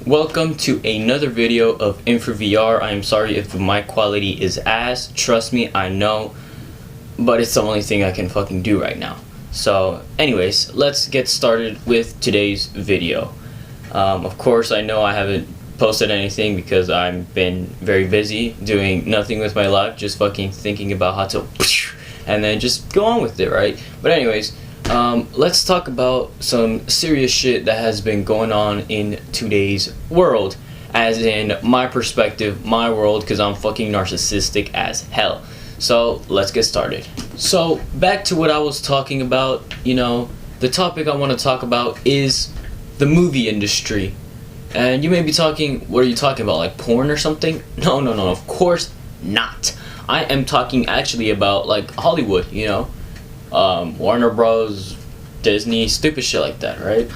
Welcome to another video of InfraVR. I am sorry if the mic quality is ass. Trust me, I know. But it's the only thing I can fucking do right now. So, anyways, let's get started with today's video. Of course, I know I haven't posted anything because I've been very busy doing nothing with my life. Just fucking thinking about how to... and then just go on with it, right? But anyways... let's talk about some serious shit that has been going on in today's world. As in my perspective, my world, because I'm fucking narcissistic as hell. So, let's get started. So, back to what I was talking about, the topic I want to talk about is the movie industry. And you may be talking, what are you talking about, like porn or something? No, of course not. I am talking actually about, like, Hollywood, Warner Bros, Disney, stupid shit like that, right?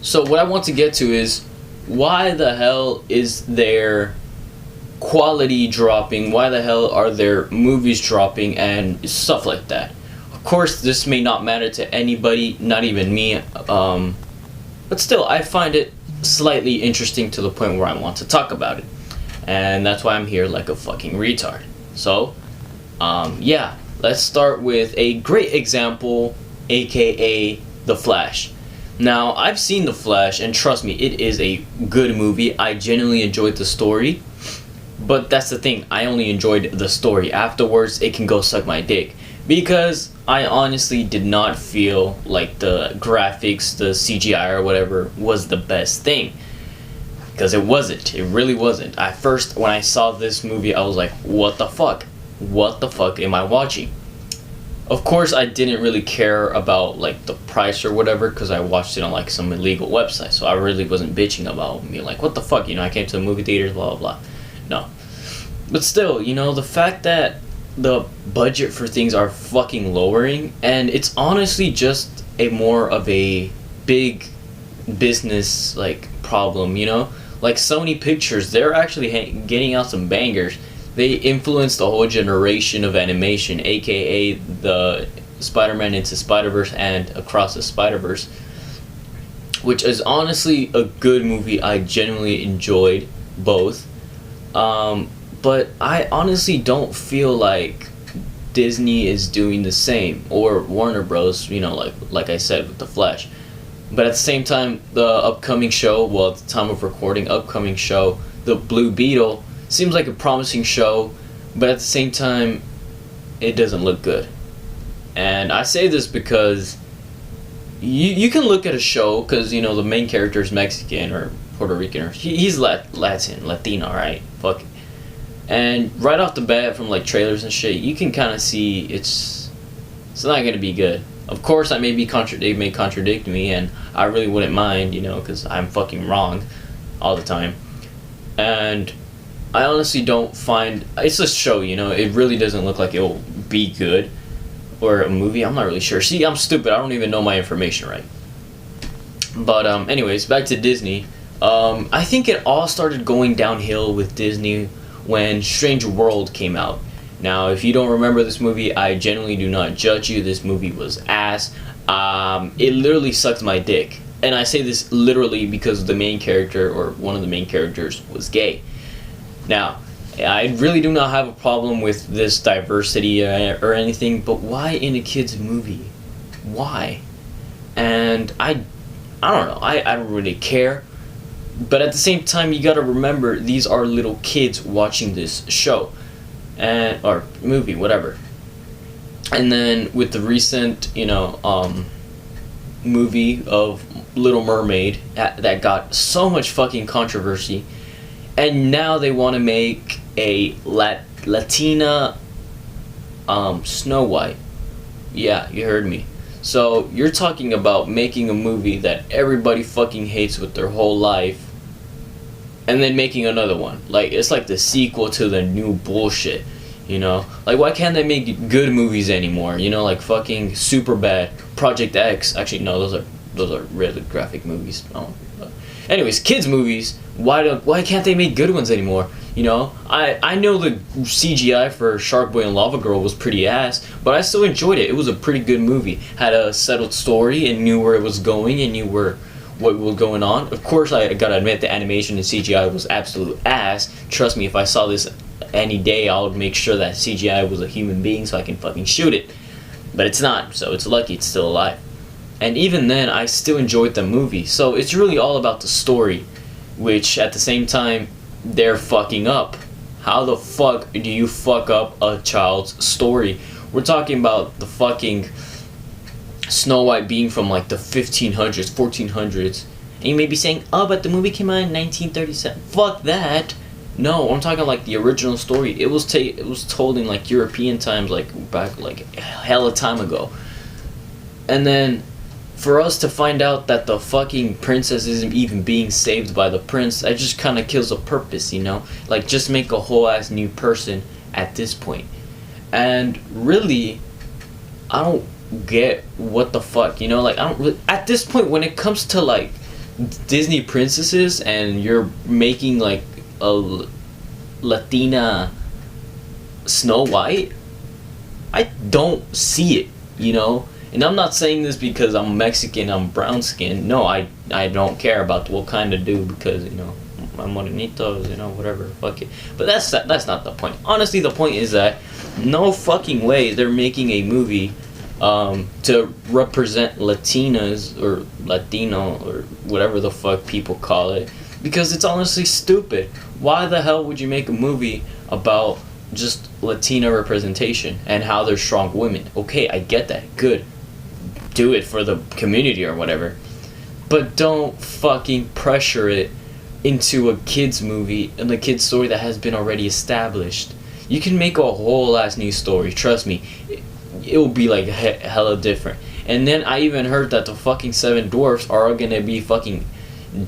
So what I want to get to is, why the hell is their quality dropping? Why the hell are their movies dropping and stuff like that? Of course, this may not matter to anybody, not even me, but still, I find it slightly interesting to the point where I want to talk about it. And that's why I'm here like a fucking retard. So, yeah. Let's start with a great example, aka The Flash. Now, I've seen The Flash, and trust me, it is a good movie. I genuinely enjoyed the story, but that's the thing, I only enjoyed the story. Afterwards, it can go suck my dick, because I honestly did not feel like the graphics, the CGI or whatever, was the best thing. Because it wasn't. It really wasn't. At first, when I saw this movie, I was like, what the fuck? What the fuck am I watching? Of course, I didn't really care about like the price or whatever, because I watched it on like some illegal website, so I really wasn't bitching about me like, what the fuck, I came to the movie theaters, blah blah blah. No. But still, the fact that the budget for things are fucking lowering, and it's honestly just a more of a big business like problem, like Sony Pictures, they're actually getting out some bangers. They influenced the whole generation of animation, aka the Spider-Man Into Spider-Verse and Across the Spider-Verse, which is honestly a good movie. I genuinely enjoyed both. But I honestly don't feel like Disney is doing the same, or Warner Bros, like I said with The Flash. But at the same time, the upcoming show, well, at the time of recording, upcoming show, The Blue Beetle, seems like a promising show, but at the same time, it doesn't look good. And I say this because you can look at a show, because, the main character is Mexican or Puerto Rican, or he's Latino, right? Fuck it. And right off the bat, from like trailers and shit, you can kind of see it's not going to be good. Of course, they may contradict me, and I really wouldn't mind, because I'm fucking wrong all the time. And I honestly don't find... It's a show, it really doesn't look like it'll be good. Or a movie, I'm not really sure. See, I'm stupid, I don't even know my information right. But anyways, back to Disney. I think it all started going downhill with Disney when Strange World came out. Now, if you don't remember this movie, I genuinely do not judge you. This movie was ass. It literally sucked my dick. And I say this literally because the main character, or one of the main characters, was gay. Now, I really do not have a problem with this diversity or anything, but why in a kid's movie? Why? And I don't know, I don't really care. But at the same time, you gotta remember, these are little kids watching this show. Or movie, whatever. And then with the recent, movie of Little Mermaid that got so much fucking controversy, and now they want to make a Latina Snow White. Yeah, you heard me. So you're talking about making a movie that everybody fucking hates with their whole life, and then making another one. Like, it's like the sequel to the new bullshit, Like, why can't they make good movies anymore? Like fucking Superbad, Project X. Actually, no, those are really graphic movies. Anyways, kids movies, why can't they make good ones anymore? You know, I know the CGI for Shark Boy and Lava Girl was pretty ass, but I still enjoyed it. It was a pretty good movie. Had a settled story and knew where it was going and knew what was going on. Of course, I gotta admit the animation and CGI was absolute ass. Trust me, if I saw this any day, I would make sure that CGI was a human being so I can fucking shoot it. But it's not, so it's lucky it's still alive. And even then, I still enjoyed the movie. So it's really all about the story, which at the same time, they're fucking up. How the fuck do you fuck up a child's story? We're talking about the fucking Snow White being from like the 1500s, 1400s. And you may be saying, oh, but the movie came out in 1937. Fuck that. No, I'm talking like the original story. It was told in like European times, like back like hella time ago. And then for us to find out that the fucking princess isn't even being saved by the prince, that just kind of kills the purpose, you know? Like, just make a whole ass new person at this point. And really, I don't get what the fuck, you know? Like, I don't really, at this point, when it comes to like Disney princesses and you're making like a Latina Snow White, I don't see it, you know? And I'm not saying this because I'm Mexican, I'm brown skinned. No, I don't care about what kind of dude because, you know, I'm morenitos, you know, whatever, fuck it. But that's not the point. Honestly, the point is that no fucking way they're making a movie to represent Latinas or Latino or whatever the fuck people call it, because it's honestly stupid. Why the hell would you make a movie about just Latina representation and how they're strong women? Okay, I get that. Good. Do it for the community or whatever. But don't fucking pressure it into a kid's movie and a kid's story that has been already established. You can make a whole ass new story. Trust me. It will be like hella different. And then I even heard that the fucking Seven Dwarfs are gonna be fucking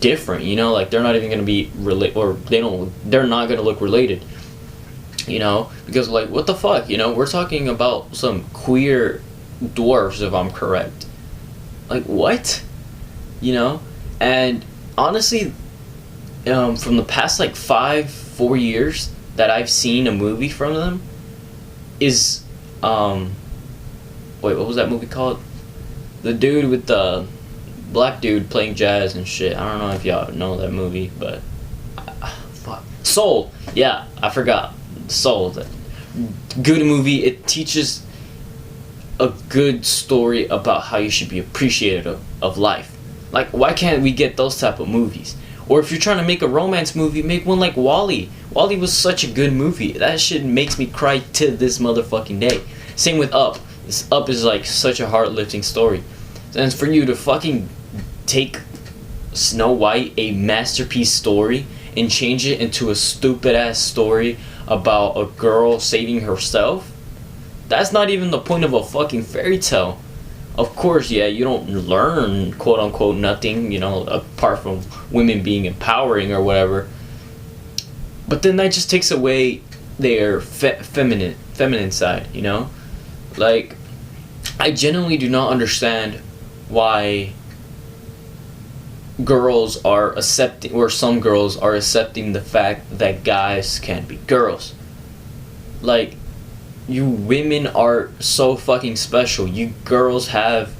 different, you know, like they're not even gonna be they're not gonna look related, you know, because like what the fuck, you know, we're talking about some queer dwarfs if I'm correct. Like what? You know? And honestly, from the past like 4 years that I've seen a movie from them is wait, what was that movie called? The dude with the black dude playing jazz and shit. I don't know if y'all know that movie, but fuck. Soul. Yeah, I forgot. Soul. Good movie. It teaches a good story about how you should be appreciative of life. Like, why can't we get those type of movies? Or if you're trying to make a romance movie, make one like WALL-E. WALL-E was such a good movie. That shit makes me cry to this motherfucking day. Same with Up. Up is like such a heart-lifting story. And for you to fucking take Snow White, a masterpiece story, and change it into a stupid ass story about a girl saving herself, that's not even the point of a fucking fairy tale. Of course, yeah, you don't learn quote unquote nothing, you know, apart from women being empowering or whatever. But then that just takes away their feminine side, you know? Like, I genuinely do not understand why girls are accepting, or some girls are accepting the fact that guys can be girls. Like, you women are so fucking special. You girls have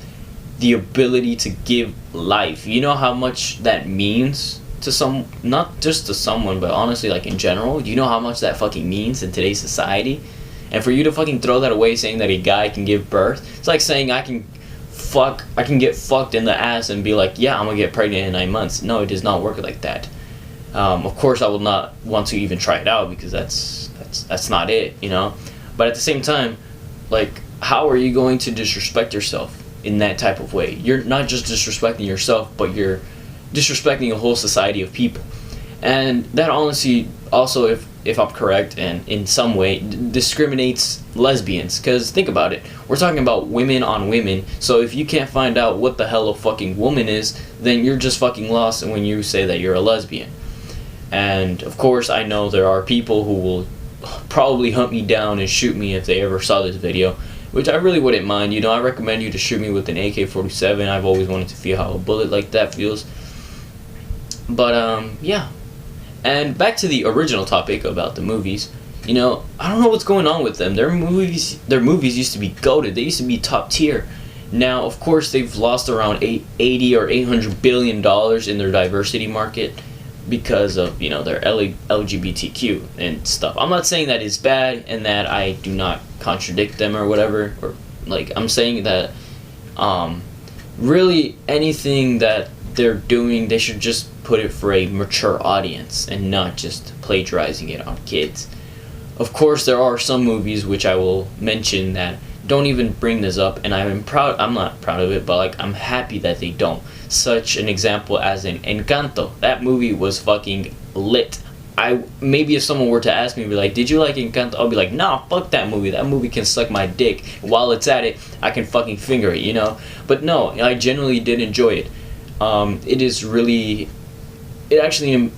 the ability to give life. You know how much that means to some, not just to someone, but honestly, like in general. You know how much that fucking means in today's society? And for you to fucking throw that away saying that a guy can give birth, it's like saying I can get fucked in the ass and be like, yeah, I'm gonna get pregnant in 9 months. No, it does not work like that. Of course, I will not want to even try it out because that's not it, you know. But at the same time, like, how are you going to disrespect yourself in that type of way? You're not just disrespecting yourself, but you're disrespecting a whole society of people. And that honestly, also, if I'm correct, and in some way, discriminates lesbians. Because think about it, we're talking about women on women. So if you can't find out what the hell a fucking woman is, then you're just fucking lost when you say that you're a lesbian. And of course, I know there are people who will probably hunt me down and shoot me if they ever saw this video, which I really wouldn't mind. You know, I recommend you to shoot me with an AK-47. I've always wanted to feel how a bullet like that feels. But yeah, And back to the original topic about the movies. You know, I don't know what's going on with them. Their movies used to be goated. They used to be top tier. Now, of course, they've lost around 80 or 800 billion dollars in their diversity market because of, you know, their LGBTQ and stuff. I'm not saying that it's bad and that I do not contradict them or whatever, or like I'm saying that really anything that they're doing, they should just put it for a mature audience and not just plagiarizing it on kids. Of course, there are some movies which I will mention that don't even bring this up, and I'm not proud of it, but like I'm happy that they don't. Such an example as in Encanto. That movie was fucking lit. Maybe if someone were to ask me, be like, "Did you like Encanto?" I'll be like, "Nah, fuck that movie. That movie can suck my dick. While it's at it, I can fucking finger it, you know." But no, I genuinely did enjoy it. It is really, it actually,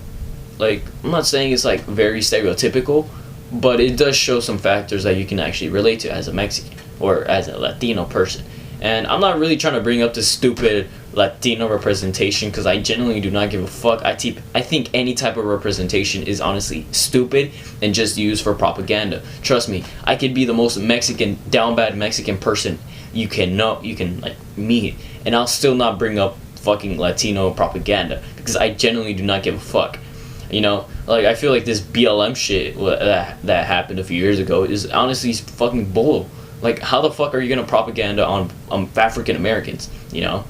like, I'm not saying it's like very stereotypical, but it does show some factors that you can actually relate to as a Mexican or as a Latino person. And I'm not really trying to bring up this stupid Latino representation because I genuinely do not give a fuck. I think any type of representation is honestly stupid and just used for propaganda. Trust me, I could be the most Mexican, down bad Mexican person you can like meet, and I'll still not bring up fucking Latino propaganda because I genuinely do not give a fuck. You know, like I feel like this BLM shit that happened a few years ago is honestly fucking bull. Like, how the fuck are you gonna propaganda on African Americans? You know.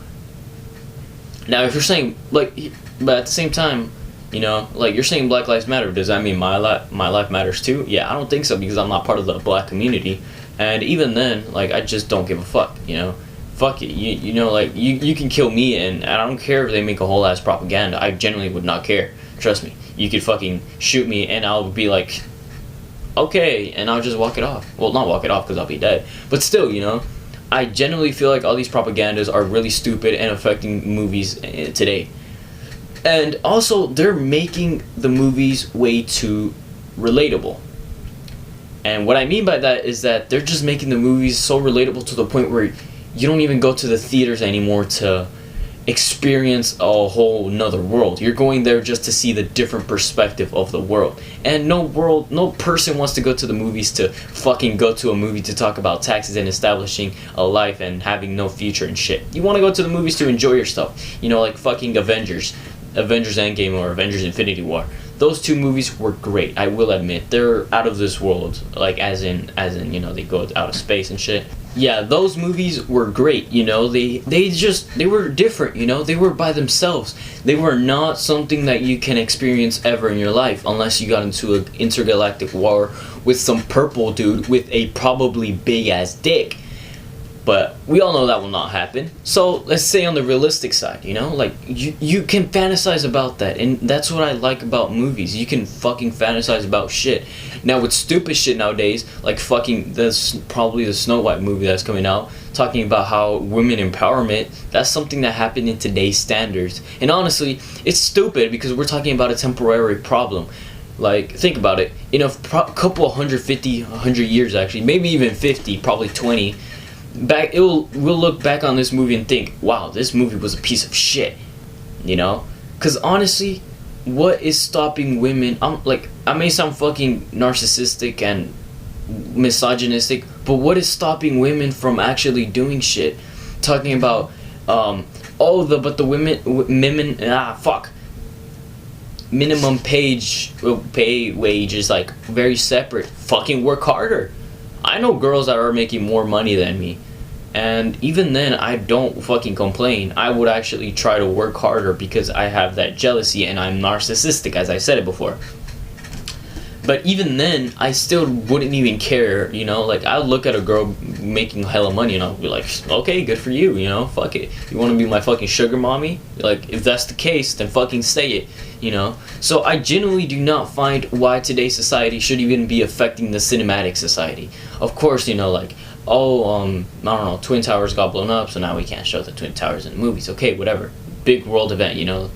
Now, if you're saying like, but at the same time, you know, like you're saying Black Lives Matter, does that mean my life matters too? Yeah, I don't think so because I'm not part of the black community, and even then, like I just don't give a fuck. You know, fuck it. You know, like you can kill me, and I don't care if they make a whole ass propaganda. I genuinely would not care. Trust me. You could fucking shoot me, and I'll be like, okay, and I'll just walk it off. Well, not walk it off because I'll be dead, but still, you know, I genuinely feel like all these propagandas are really stupid and affecting movies today. And also, they're making the movies way too relatable. And what I mean by that is that they're just making the movies so relatable to the point where you don't even go to the theaters anymore to experience a whole nother world. You're going there just to see the different perspective of the world. And no person wants to go to the movies to fucking go to a movie to talk about taxes and establishing a life and having no future and shit. You want to go to the movies to enjoy your stuff. You know, like fucking Avengers Endgame or Avengers Infinity War. Those two movies were great, I will admit. They're out of this world, like as in, you know, they go out of space and shit. Yeah, those movies were great, you know, they were different, you know, they were by themselves. They were not something that you can experience ever in your life unless you got into an intergalactic war with some purple dude with a probably big ass dick. But we all know that will not happen. So let's say on the realistic side, you know, like you can fantasize about that, and that's what I like about movies. You can fucking fantasize about shit. Now with stupid shit nowadays, like fucking probably the Snow White movie that's coming out, talking about how women empowerment, that's something that happened in today's standards. And honestly, it's stupid because we're talking about a temporary problem. Like, think about it. In a couple 100 years actually, maybe even 50, probably 20. We'll look back on this movie and think, wow, this movie was a piece of shit, you know? Because honestly, what is stopping women? I may sound fucking narcissistic and misogynistic, but what is stopping women from actually doing shit? Talking about, minimum pay wage is like very separate. Fucking work harder. I know girls that are making more money than me, and even then I don't fucking complain. I would actually try to work harder because I have that jealousy and I'm narcissistic, as I said it before. But even then, I still wouldn't even care, you know? Like, I'll look at a girl making hella money and I'll be like, okay, good for you, you know? Fuck it. You want to be my fucking sugar mommy? Like, if that's the case, then fucking say it, you know? So I genuinely do not find why today's society should even be affecting the cinematic society. Of course, you know, like, I don't know, Twin Towers got blown up, so now we can't show the Twin Towers in the movies. Okay, whatever. Big world event, you know?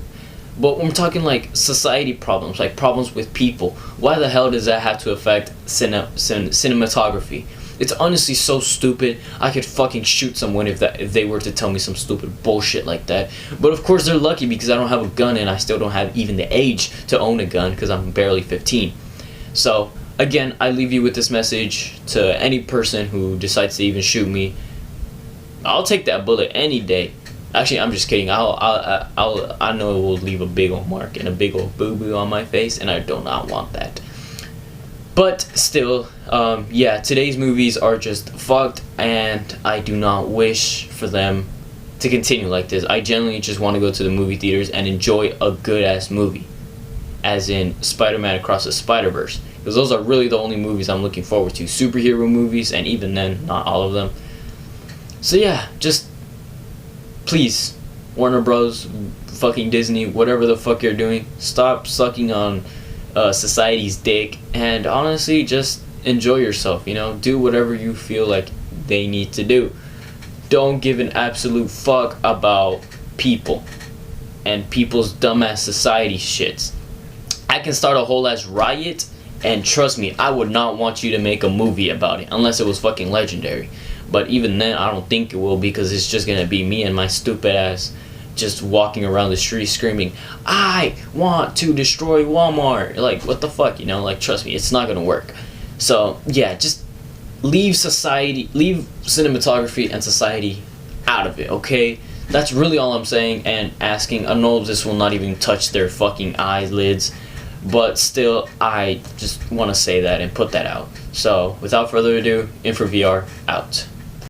But when we're talking like society problems, like problems with people, why the hell does that have to affect cinematography? It's honestly so stupid. I could fucking shoot someone if they were to tell me some stupid bullshit like that. But of course they're lucky because I don't have a gun and I still don't have even the age to own a gun because I'm barely 15. So again, I leave you with this message to any person who decides to even shoot me. I'll take that bullet any day. Actually, I'm just kidding. I know it will leave a big old mark and a big old boo-boo on my face, and I do not want that. But still, yeah, today's movies are just fucked, and I do not wish for them to continue like this. I genuinely just want to go to the movie theaters and enjoy a good-ass movie, as in Spider-Man Across the Spider-Verse, because those are really the only movies I'm looking forward to. Superhero movies, and even then, not all of them. So yeah, just please, Warner Bros, fucking Disney, whatever the fuck you're doing, stop sucking on society's dick, and honestly, just enjoy yourself, do whatever you feel like they need to do. Don't give an absolute fuck about people and people's dumbass society shits. I can start a whole ass riot, and trust me, I would not want you to make a movie about it unless it was fucking legendary. But even then, I don't think it will, because it's just gonna be me and my stupid ass just walking around the street screaming, I want to destroy Walmart. Like, what the fuck, Like, trust me, it's not gonna work. So, yeah, just leave cinematography and society out of it, okay? That's really all I'm saying and asking. I know this will not even touch their fucking eyelids, but still, I just want to say that and put that out. So, without further ado, InfraVR out.